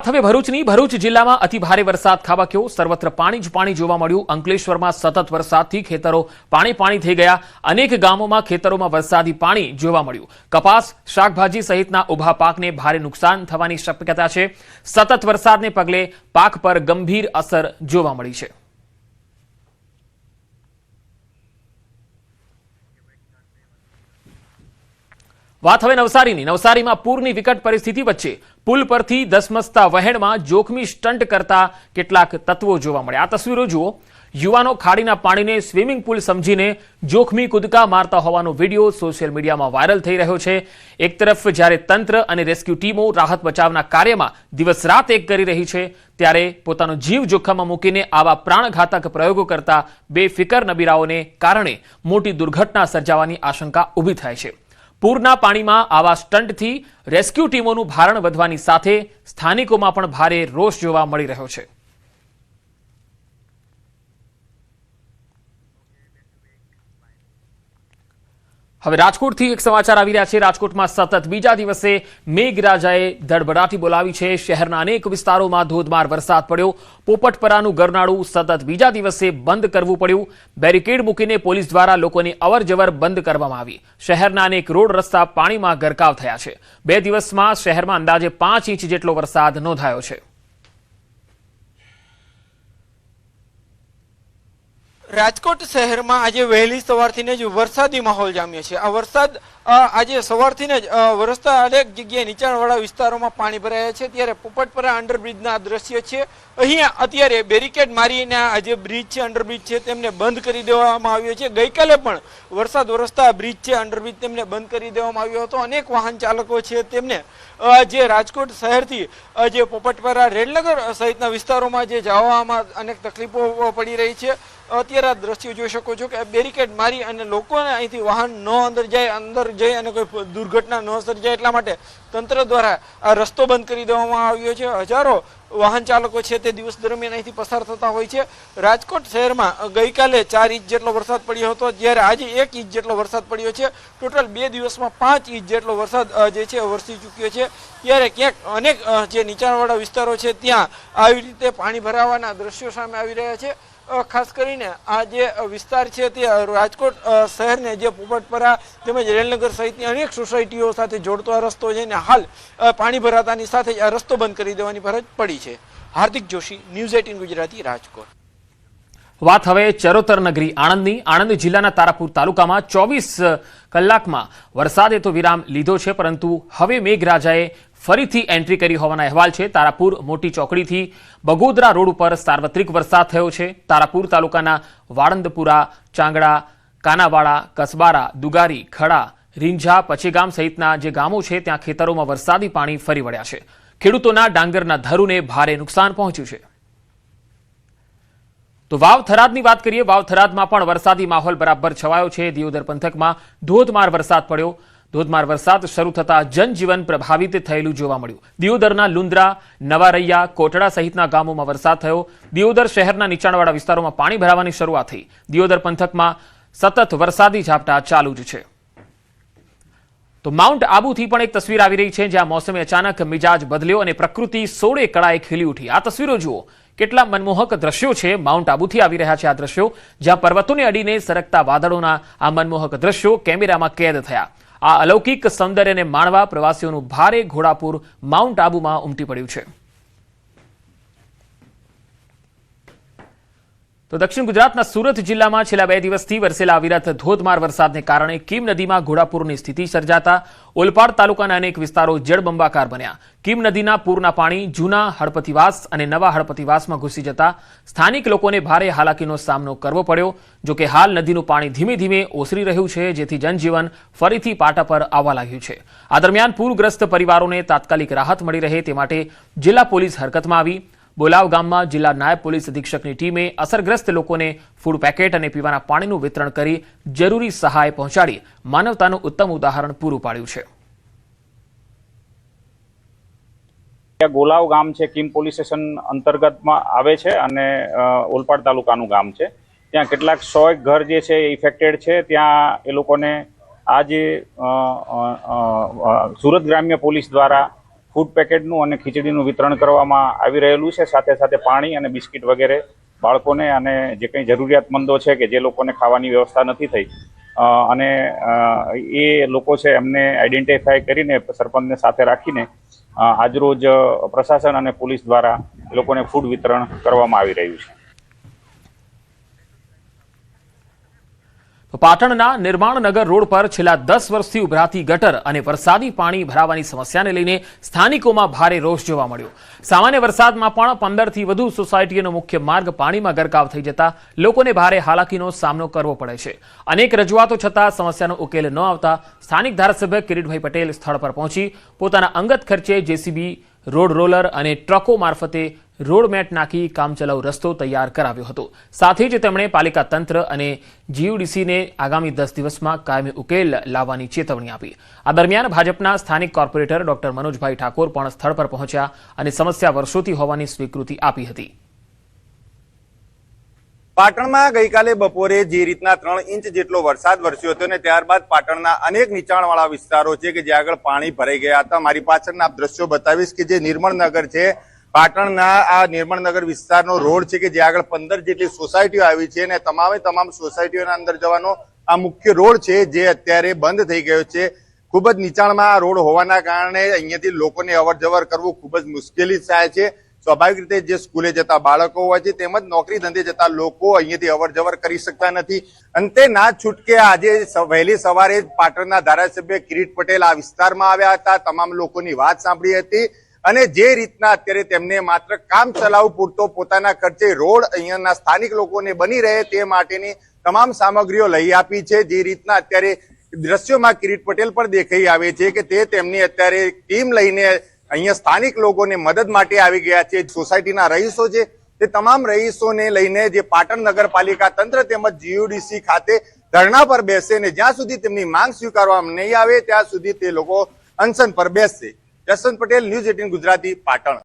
વાત હવે ભરૂચની। ભરૂચ જિલ્લામાં અતિ ભારે વરસાદ ખાબક્યો। સર્વત્ર પાણી જ પાણી જોવા મળ્યું। અંકલેશ્વરમાં સતત વરસાદથી ખેતરો પાણી થઈ ગયા। અનેક ગામોમાં ખેતરોમાં વરસાદી પાણી જોવા મળ્યું। કપાસ, શાકભાજી સહિતના ઊભા પાકને ભારે નુકસાન થવાની શક્યતા છે। સતત વરસાદને પગલે પાક પર ગંભીર અસર જોવા મળી છે। વાત હવે નવસારીની। નવસારીમાં પૂરની વિકટ પરિસ્થિતિ વચ્ચે પુલ પરથી ધસમસતા વહેણમાં જોખમી સ્ટન્ટ કરતા કેટલાક તત્વો જોવા મળ્યા। આ તસવીરો જુઓ। યુવાનો ખાડીના પાણીને સ્વિમિંગ પુલ સમજીને જોખમી કૂદકા મારતા હોવાનો વિડીયો સોશિયલ મીડિયામાં વાયરલ થઈ રહ્યો છે। એક તરફ જ્યારે તંત્ર અને રેસ્ક્યુ ટીમો રાહત બચાવના કાર્યમાં દિવસ રાત એક કરી રહી છે, ત્યારે પોતાનો જીવ જોખમમાં મૂકીને આવા પ્રાણઘાતક પ્રયોગો કરતા બેફિકર નબીરાઓને કારણે મોટી દુર્ઘટના સર્જાવાની આશંકા ઊભી થાય છે। પૂરના પાણીમાં આવા સ્ટંટથી રેસ્ક્યુ ટીમોનું ભારણ વધવાની સાથે સ્થાનિકોમાં પણ ભારે રોષ જોવા મળી રહ્યો છે। હવે રાજકોટથી એક સમાચાર આવી રહ્યા છે। રાજકોટમાં સતત બીજા દિવસે મેઘરાજાએ ધડબડાટી બોલાવી છે। શહેરના અનેક વિસ્તારોમાં ધોધમાર વરસાદ પડ્યો। પોપટપરાનું ગરનાળું સતત બીજા દિવસે બંધ કરવું પડ્યું। બેરિકેડ મૂકીને પોલીસ દ્વારા લોકોની અવરજવર બંધ કરવામાં આવી। શહેરના અનેક રોડ રસ્તા પાણીમાં ગરકાવ થયા છે। 2 દિવસમાં શહેરમાં અંદાજે 5 ઇંચ જેટલો વરસાદ નોંધાયો છે। રાજકોટ શહેરમાં આજે વહેલી સવારથી જ વરસાદી માહોલ જામ્યો છે। આ વરસાદ આજે સવારથી જ વરસતા અનેક જગ્યાએ નીચાણવાળા વિસ્તારોમાં પાણી ભરાયા છે। ત્યારે પોપટપરા અંડરબ્રિજના દ્રશ્ય છે। અહીંયા અત્યારે બેરિકેડ મારીને આ જે બ્રિજ છે, અંડરબ્રિજ છે, તેમને બંધ કરી દેવામાં આવ્યો છે। ગઈકાલે પણ વરસાદ વરસતા બ્રિજ છે, અંડરબ્રિજ તેમને બંધ કરી દેવામાં આવ્યો હતો। અનેક વાહન ચાલકો છે તેમને જે રાજકોટ શહેરથી જે પોપટપરા, રેડનગર સહિતના વિસ્તારોમાં જે જવામાં અનેક તકલીફો પડી રહી છે। અત્યારે આ દ્રશ્યો જોઈ શકો છો કે બેરિકેડ મારી અને લોકોને અહીંથી વાહન ન અંદર જઈ અને કોઈ દુર્ઘટના ન સર્જાય એટલા માટે તંત્ર દ્વારા આ રસ્તો બંધ કરી દેવામાં આવ્યો છે। હજારો વાહન ચાલકો છે તે દિવસ દરમિયાન અહીંથી પસાર થતા હોય છે। રાજકોટ શહેરમાં ગઈકાલે 4 ઇંચ જેટલો વરસાદ પડ્યો હતો, જ્યારે આજે 1 ઇંચ જેટલો વરસાદ પડ્યો છે। ટોટલ 2 દિવસમાં 5 ઇંચ જેટલો વરસાદ જે છે વરસી ચૂક્યો છે। ત્યારે ક્યાંક અનેક જે નીચાણવાળા વિસ્તારો છે ત્યાં આવી રીતે પાણી ભરાવાના દ્રશ્યો સામે આવી રહ્યા છે। ખાસ કરીને આ જે વિસ્તાર છે તે રાજકોટ શહેરને જે પોપટપરા તેમજ રેલનગર સહિતની અનેક સોસાયટીઓ સાથે જોડતો આ રસ્તો છે ને હાલ પાણી ભરાતાની સાથે જ આ રસ્તો બંધ કરી દેવાની ફરજ પડી છે। હાર્દિક જોશી, ન્યૂઝ 18 ગુજરાતી, રાજકોટ। વાત હવે ચરોતર નગરી આણંદની। આણંદ જિલ્લાના તારાપુર તાલુકામાં 24 કલાકમાં વરસાદે તો વિરામ લીધો છે, પરંતુ હવે મેઘરાજાએ ફરીથી એન્ટ્રી કરી હોવાના અહેવાલ છે। તારાપુર મોટી ચોકડીથી બગોદરા રોડ ઉપર સાર્વત્રિક વરસાદ થયો છે। તારાપુર તાલુકાના વાળંદપુરા, ચાંગડા, કાનાવાડા, કસબારા, દુગારી, ખડા, રીંઝા, પચેગામ સહિતના જે ગામો છે ત્યાં ખેતરોમાં વરસાદી પાણી ફરી વળ્યા છે। ખેડૂતોના ડાંગરના ધરુને ભારે નુકસાન પહોંચ્યું છે। તો વાવ થરાદની વાત કરીએ। વાવ થરાદમાં પણ વરસાદી માહોલ બરાબર છવાયો છે। દિયોદર પંથકમાં ધોધમાર વરસાદ પડ્યો। ધોધમાર વરસાદ શરૂ થતા જનજીવન પ્રભાવિત થયેલું જોવા મળ્યું। દિયોદરના લુંદ્રા, નવારૈયા, કોટડા સહિતના ગામોમાં વરસાદ થયો। દિયોદર શહેરના નીચાણવાળા વિસ્તારોમાં પાણી ભરાવાની શરૂઆત થઈ। દિયોદર પંથકમાં સતત વરસાદી ઝાપટા ચાલુ જ છે। તો માઉન્ટ આબુથી પણ એક તસવીર આવી રહી છે, જ્યાં મોસમે અચાનક મિજાજ બદલ્યો અને પ્રકૃતિ સોળે કળાએ ખીલી ઉઠી। આ તસવીરો જુઓ। કેટલા મનમોહક દ્રશ્યો છે। માઉન્ટ આબુથી આવી રહ્યા છે આ દ્રશ્યો, જ્યાં પર્વતોને અડીને સરકતા વાદળોના આ મનમોહક દ્રશ્યો કેમેરામાં કેદ થયા। આ અલૌકિક સૌંદર્યને માણવા પ્રવાસીઓનું ભારે ઘોડાપુર માઉન્ટ આબુમાં ઉમટી પડ્યું છે। તો દક્ષિણ ગુજરાતના સુરત જિલ્લામાં છેલ્લા 2 દિવસથી વરસેલા અવિરત ધોધમાર વરસાદને કારણે કીમ નદીમાં ઘોડાપુરની સ્થિતિ સર્જાતા ઓલપાડ તાલુકાના અનેક વિસ્તારો જળબંબાકાર બન્યા। કીમ નદીના પૂરના પાણી જૂના હળપતિવાસ અને નવા હળપતિવાસમાં ઘૂસી જતા સ્થાનિક લોકોને ભારે હાલાકીનો સામનો કરવો પડ્યો। જોકે હાલ નદીનું પાણી ધીમે ધીમે ઓસરી રહ્યું છે, જેથી જનજીવન ફરીથી પાટા પર આવવા લાગ્યું છે। આ દરમિયાન પૂરગ્રસ્ત પરિવારોને તાત્કાલિક રાહત મળી રહે તે માટે જિલ્લા પોલીસ હરકતમાં આવી। બોલાવ ગામમાં જિલ્લા નાયબ પોલીસ અધિક્ષકની ટીમે અસરગ્રસ્ત લોકોને ફૂડ પેકેટ અને પીવાના પાણીનું વિતરણ કરી જરૂરી સહાય પહોંચાડી માનવતાનું ઉત્તમ ઉદાહરણ પૂરું પાડ્યું છે। ગોલાવ ગામ છે, કીમ પોલીસ સ્ટેશન અંતર્ગતમાં આવે છે અને ઓલપાડ તાલુકાનું ગામ છે। ત્યાં કેટલાક 100 ઘર જે છે એ ઇફેક્ટેડ છે। ત્યાં એ લોકોને આજે સુરત ગ્રામ્ય પોલીસ દ્વારા ફૂડ પેકેટનું અને ખીચડીનું વિતરણ કરવામાં આવી રહેલું છે. સાથે સાથે પાણી અને બિસ્કિટ વગેરે બાળકોને અને જે કંઈ જરૂરિયાતમંદો છે કે જે લોકોને ખાવાની વ્યવસ્થા નથી થઈ અને એ લોકો છે એમને આઈડેન્ટિફાય કરીને સરપંચને સાથે રાખીને આજરોજ પ્રશાસન અને પોલીસ દ્વારા એ લોકોને ફૂડ વિતરણ કરવામાં આવી રહ્યું છે. તો પાટણના નિર્માણનગર રોડ પર છેલ્લા 10 વર્ષથી ઉભરાતી ગટર અને વરસાદી પાણી ભરાવાની સમસ્યાને લઈને સ્થાનિકોમાં ભારે રોષ જોવા મળ્યો. સામાન્ય વરસાદમાં પણ 15 થી વધુ સોસાયટીઓનો મુખ્ય માર્ગ પાણીમાં ગરકાવ થઈ જતા લોકોને ભારે હાલાકીનો સામનો કરવો પડે છે. અનેક રજૂઆતો છતાં સમસ્યાનો ઉકેલ ન આવતા સ્થાનિક ધારાસભ્ય કિરીટભાઈ પટેલ સ્થળ પર પહોંચી પોતાના અંગત ખર્ચે જેસીબી, રોડ રોલર અને ટ્રકો મારફતે રોડ મેટ નાખી કામચલાઉ રસ્તો તૈયાર કરાવ્યો હતો. સાથે જ તેમણે પાલિકા તંત્ર અને જીયુડીસીને આગામી 10 દિવસમાં કાયમી ઉકેલ લાવવાની ચેતવણી આપી. આ દરમિયાન ભાજપના સ્થાનિક કોર્પોરેટર ડોક્ટર મનોજભાઈ ઠાકોર પણ સ્થળ પર પહોંચ્યા અને સમસ્યા વર્ષોથી હોવાની સ્વીકૃતિ આપી હતી. પાટણમાં ગઈકાલે બપોરે જે રીતના 3 ઇંચ જેટલો વરસાદ વરસ્યો હતો ને ત્યારબાદ પાટણના અનેક નીચાણવાળા વિસ્તારો છે કે જ્યાં આગળ પાણી ભરાઈ ગયા હતા. મારી પાછળના આપ દ્રશ્યો બતાવીશ કે જે નિર્મળનગર છે, પાટણના આ નિર્મળનગર વિસ્તારનો રોડ છે કે જ્યાં આગળ 15 જેટલી સોસાયટીઓ આવી છે અને તમામ સોસાયટીઓના અંદર જવાનો આ મુખ્ય રોડ છે જે અત્યારે બંધ થઈ ગયો છે. ખૂબ જ નીચાણમાં આ રોડ હોવાના કારણે અહીંયાથી લોકોને અવર જવર કરવું ખૂબ જ મુશ્કેલી થાય છે. સ્વાભાવિક રીતે જે સ્કૂલે જતા બાળકો હોય છે તેમજ નોકરી ધંધે જતા લોકો અહીંયાથી અવર જવર કરી શકતા નથી. અંતે ના છૂટકે આજે વહેલી સવારે પાટણના ધારાસભ્ય કિરીટ પટેલ આ વિસ્તારમાં આવ્યા હતા, તમામ લોકોની વાત સાંભળી હતી અને જે રીતના અત્યારે તેમને માત્ર કામ ચલાવ પૂરતો પોતાના ખર્ચે રોડ અહીંયાના સ્થાનિક લોકોને બની રહે તે માટેની તમામ સામગ્રીઓ લઈ આપી છે. જે રીતના અત્યારે દ્રશ્યોમાં કિરીટ પટેલ પણ દેખાઈ આવે છે કે તે તેમની અત્યારે ટીમ લઈને અહીંયા સ્થાનિક લોકોને મદદ માટે આવી ગયા છે. સોસાયટીના રહીશો છે તે તમામ રહીશોને લઈને જે પાટણ નગરપાલિકા તંત્ર તેમજ જીયુડીસી ખાતે ધરણા પર બેસે ને જ્યાં સુધી તેમની માંગ સ્વીકારવામાં નહીં આવે ત્યાં સુધી તે લોકો અનશન પર બેસશે. જસવંત પટેલ, ન્યૂઝ 18 ગુજરાતી, પાટણ.